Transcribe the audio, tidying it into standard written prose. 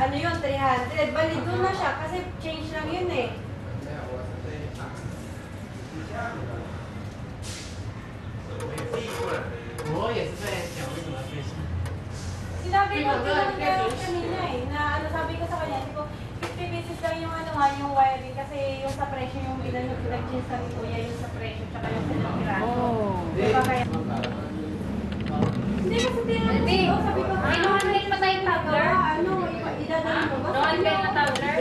ano yun, 300. Bali doon na siya kasi change lang yun eh. Sinabi ko kanina eh, na ano sabi ko sa kanya, hindi ko 50 pieces lang yung ano nga, yung wiring kasi yung sa presyo yung pinag-change sa kuya, yung sa presyo tsaka yung pinag-piraso. Diba kaya? Hindi kasi tinanong ko, sabi ko, Kinuha na rin pa tayong tumbler? ano, idadala mo ba? Noon kayo na tumbler?